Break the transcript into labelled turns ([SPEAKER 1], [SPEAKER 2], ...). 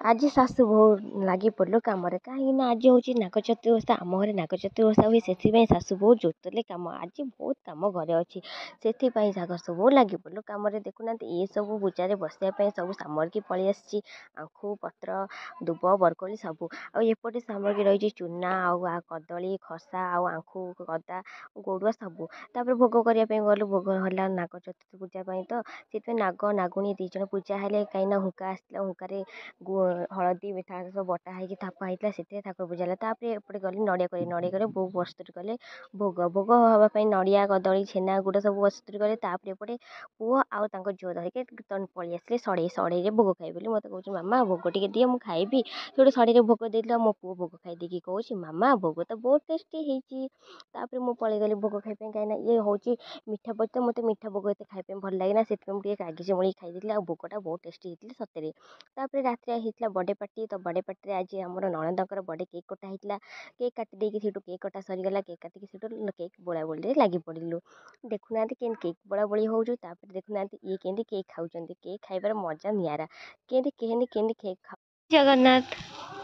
[SPEAKER 1] ଆଜି ଶାଶୁ ବୋହୂ ଲାଗି ପଡ଼ିଲୁ କାମରେ କାହିଁକିନା ଆଜି ହେଉଛି ନାଗଚତୁର୍ଥୀ ଓଷା। ଆମ ଘରେ ନାଗଚତୁର୍ଥୀ ଓଷା ହୁଏ, ସେଥିପାଇଁ ଶାଶୁ ବୋହୂ ଜୋରଦାରରେ କାମ। ଆଜି ବହୁତ କାମ ଘରେ ଅଛି, ସେଥିପାଇଁ ଶାଶୁ ବୋହୂ ଲାଗି ପଡ଼ିଲୁ କାମରେ। ଦେଖୁନାହାନ୍ତି ଏସବୁ ପୂଜାରେ ବସିବା ପାଇଁ ସବୁ ସାମଗ୍ରୀ ପଳେଇ ଆସିଛି। ଆଖୁ ପତ୍ର, ଦୁବ, ବରକୋଳି ସବୁ। ଆଉ ଏପଟେ ସାମଗ୍ରୀ ରହିଛି ଚୁନା ଆଉ କଦଳୀ ଖସା ଆଉ ଆଖୁ ଗଦା ଗୋଡ଼ୁଆ ସବୁ। ତାପରେ ଭୋଗ କରିବା ପାଇଁ ଗଲୁ, ଭୋଗ ହେଲା ନାଗଚତୁର୍ଥୀ ପୂଜା ପାଇଁ ତ ସେଥିପାଇଁ ନାଗ ନାଗୁଣୀ 2 ଜଣ ପୂଜା ହେଲେ। କାହିଁକିନା ହୁଙ୍କା ଆସିଥିଲା, ହୁଙ୍କାରେ ହଳଦୀ ମିଠା ସବୁ ବଟା ହେଇକି ଥାପା ହେଇଥିଲା, ସେଥିରେ ଠାକୁର ପୂଜା ହେଲା। ତାପରେ ଏପଟେ ଗଲେ ନଡ଼ିଆ କରେ ବୋଉ ପ୍ରସ୍ତୁତ କଲେ ଭୋଗ ହେବା ପାଇଁ ନଡ଼ିଆ କଦଳୀ ଛେନା ଗୁଡ଼ ସବୁ ପ୍ରସ୍ତୁତ କଲେ। ତାପରେ ଏପଟେ ପୁଅ ଆଉ ତାଙ୍କ ଝିଅ ଧରିକି ପଳେଇ ଆସିଲେ ସଢ଼େଇରେ ଭୋଗ ଖାଇବେ ବୋଲି। ମୋତେ କହୁଛି ମାମା ଭୋଗ ଟିକେ ଦିଅ ମୁଁ ଖାଇବି। ସେଠୁ ସଢ଼େଇରେ ଭୋଗ ଦେଇଥିଲା। ମୋ ପୁଅ ଭୋଗ ଖାଇଦେଇକି କହୁଛି ମାମା ଭୋଗ ତ ବହୁତ ଟେଷ୍ଟି ହେଇଛି। ତାପରେ ମୁଁ ପଳେଇଗଲି ଭୋଗ ଖାଇବା ପାଇଁ, କାହିଁକିନା ଇଏ ହେଉଛି ମିଠା ଭୋଗ ତ ମୋତେ ମିଠା ଭୋଗ ଏତେ ଖାଇବା ପାଇଁ ଭଲ ଲାଗେନା, ସେଥିପାଇଁ ମୁଁ ଟିକେ କାଗଜ ମୂଳିକି ଖାଇଦେଇଥିଲି। ଆଉ ଭୋଗଟା ବହୁତ ଟେଷ୍ଟି ହେଇଥିଲା ସତରେ। ତାପରେ ରାତିରେ ହେଇଥିଲା ବର୍ଥଡ଼େ ପାର୍ଟି, ତ ବର୍ଥଡ଼େ ପାର୍ଟିରେ ଆଜି ଆମର ନଣନ୍ଦଙ୍କର ବର୍ଥଡ଼େ କେକ୍ କଟା ହେଇଥିଲା। କେକ୍ କାଟି ଦେଇକି ସେଇଠୁ କେକ୍ କଟା ସରିଗଲା, କେକ୍ କାଟିକି ସେଇଠୁ କେକ୍ ବୋଳାବୋଳିରେ ଲାଗି ପଡ଼ିଲୁ। ଦେଖୁନାହାନ୍ତି କେମିତି କେକ୍ ବୋଳାବୋଳି ହେଉଛୁ। ତାପରେ ଦେଖୁନାହାନ୍ତି ଇଏ କେମିତି କେକ୍ ଖାଉଛନ୍ତି। କେକ୍ ଖାଇବାର ମଜା ନିଆରା। କେମିତି କେକ୍ ଜଗନ୍ନାଥ।